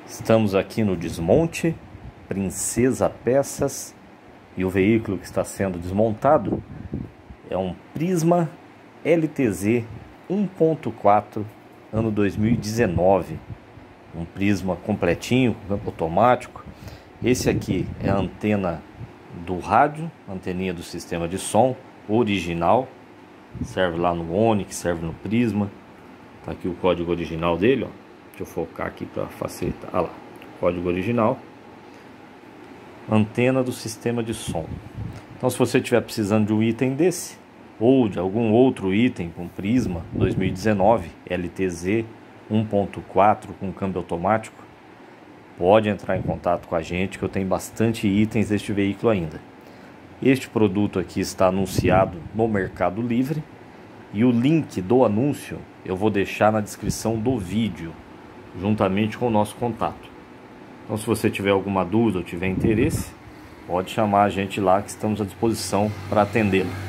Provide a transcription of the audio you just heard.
Estamos aqui no desmonte Princesa Peças e o veículo que está sendo desmontado é um Prisma LTZ 1.4 ano 2019, um Prisma completinho, com câmbio automático. Esse aqui é a antena do rádio, anteninha do sistema de som original, serve lá no Onix, serve no Prisma. Tá aqui o código original dele, ó. Deixa eu focar aqui para facilitar. Olha lá, código original, antena do sistema de som. Então, se você estiver precisando de um item desse ou de algum outro item com Prisma 2019 LTZ 1.4 com câmbio automático, pode entrar em contato com a gente, que eu tenho bastante itens deste veículo ainda. Este produto aqui está anunciado no Mercado Livre e o link do anúncio eu vou deixar na descrição do vídeo, juntamente com o nosso contato. Então, se você tiver alguma dúvida ou tiver interesse, pode chamar a gente lá, que estamos à disposição para atendê-lo.